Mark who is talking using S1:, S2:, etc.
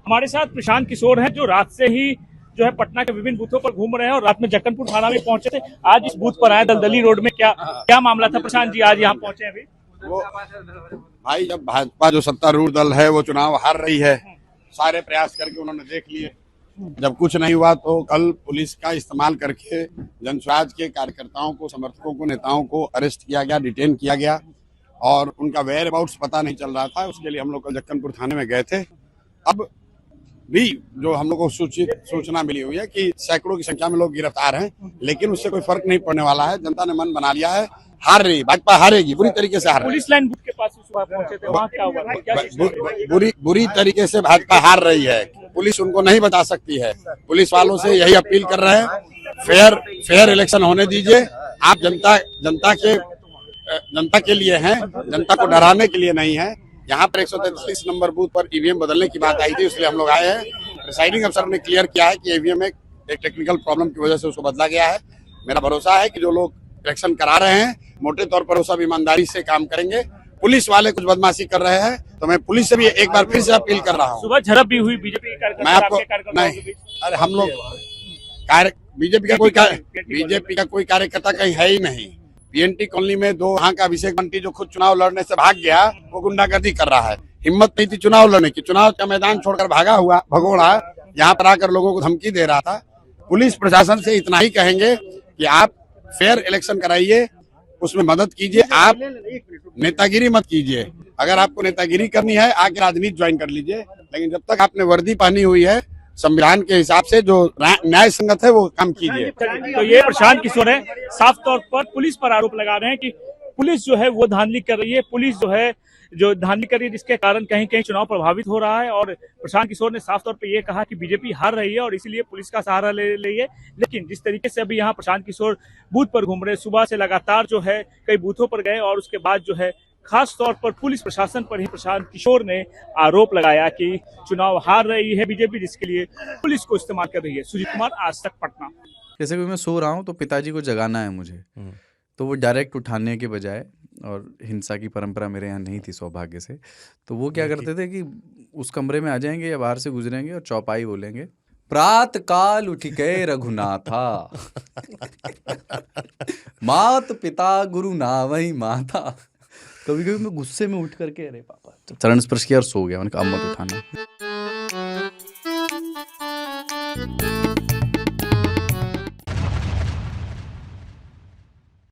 S1: हमारे साथ प्रशांत किशोर हैं, जो रात से ही जो है पटना के विभिन्न बूथों पर घूम रहे हैं और रात में जक्कनपुर थाना में पहुंचे थे। आज इस बूथ पर आए दलदली रोड में, क्या मामला था प्रशांत जी, आज यहाँ पहुंचे अभी?
S2: वो भाई, जब भाजपा जो सत्तारूढ़ दल है वो चुनाव हार रही है, सारे प्रयास करके उन्होंने देख लिए, जब कुछ नहीं हुआ तो कल पुलिस का इस्तेमाल करके जनस्वराज के कार्यकर्ताओं को, समर्थकों को, नेताओं को अरेस्ट किया गया, डिटेन किया गया और उनका वेयर अबाउट्स पता नहीं चल रहा था। उसके लिए हम लोग कल जक्कनपुर थाने में गए थे। अब भी जो हम लोग को सूचना मिली हुई है कि सैकड़ों की संख्या में लोग गिरफ्तार हैं, लेकिन उससे कोई फर्क नहीं पड़ने वाला है। जनता ने मन बना लिया है, हार रही, भाजपा हारेगी, बुरी तरीके से हार रही।
S1: पुलिस लाइन बूथ के पास सुबह पहुंचे थे, वहाँ क्या हुआ?
S2: बुरी तरीके से भाजपा हार रही है। पुलिस उनको नहीं बता सकती है। पुलिस वालों से यही अपील कर रहे हैं, फेयर इलेक्शन होने दीजिए। आप जनता के लिए हैं, जनता को डराने के लिए नहीं है। यहाँ पर 143 नंबर बूथ पर ईवीएम बदलने की बात आई थी, इसलिए हम लोग आए हैं। प्रिसाइडिंग अफसर ने क्लियर किया है कि ईवीएम में एक टेक्निकल प्रॉब्लम की वजह से उसको बदला गया है। मेरा भरोसा है कि जो लोग इलेक्शन करा रहे हैं मोटे तौर पर वो सब ईमानदारी से काम करेंगे। पुलिस वाले कुछ बदमाशी कर रहे हैं, तो मैं पुलिस से भी एक बार फिर से अपील कर रहा हूँ।
S1: सुबह झड़प भी हुई बीजेपी के
S2: मैं आपको नहीं, अरे हम लोग बीजेपी का कोई कार्यकर्ता कहीं है ही नहीं। पीएनटी कॉलोनी में दो वहाँ का अभिषेक बंटी जो खुद चुनाव लड़ने से भाग गया, वो गुंडागर्दी कर रहा है। हिम्मत नहीं थी चुनाव लड़ने की, चुनाव का मैदान छोड़कर भगोड़ा यहाँ पर आकर लोगों को धमकी दे रहा था। पुलिस प्रशासन से इतना ही कहेंगे कि आप फेयर इलेक्शन कराइए, उसमें मदद कीजिए, आप नेतागिरी मत कीजिए। अगर आपको नेतागिरी करनी है आके राजनीति ज्वाइन कर लीजिए, लेकिन जब तक आपने वर्दी पहनी हुई है संविधान के हिसाब से जो न्याय संगत है वो काम कीजिए।
S1: तो ये प्रशांत किशोर है, साफ तौर पर पुलिस पर आरोप लगा रहे हैं कि पुलिस जो है वो धांधली कर रही है, पुलिस जो है जो धांधली कर रही है, जिसके कारण कहीं कहीं चुनाव प्रभावित हो रहा है। और प्रशांत किशोर ने साफ तौर पे ये कहा कि बीजेपी हार रही है और इसीलिए पुलिस का सहारा ले रही है। लेकिन जिस तरीके से अभी यहाँ प्रशांत किशोर बूथ पर घूम रहे, सुबह से लगातार जो है कई बूथों पर गए और उसके बाद जो है खास तौर पर पुलिस प्रशासन पर ही प्रशांत किशोर ने आरोप लगाया कि चुनाव हार रही है बीजेपी, जिसके लिए पुलिस को इस्तेमाल कर रही है। सुजीत कुमार, आज तक, पटना।
S3: जैसे कि मैं सो रहा हूँ तो पिताजी को जगाना है मुझे, तो वो डायरेक्ट उठाने के बजाय, और हिंसा की परंपरा मेरे यहाँ नहीं थी सौभाग्य से, तो वो क्या करते थे कि उस कमरे में आ जाएंगे या बाहर से गुजरेंगे और चौपाई बोलेंगे, प्रात काल उठ गए रघुनाथा मात पिता गुरु नावई माता। कभी कभी मैं गुस्से में उठ करके अरे पापा चरण स्पर्श किया और सो गया। मैंने कहा अब मत उठाना।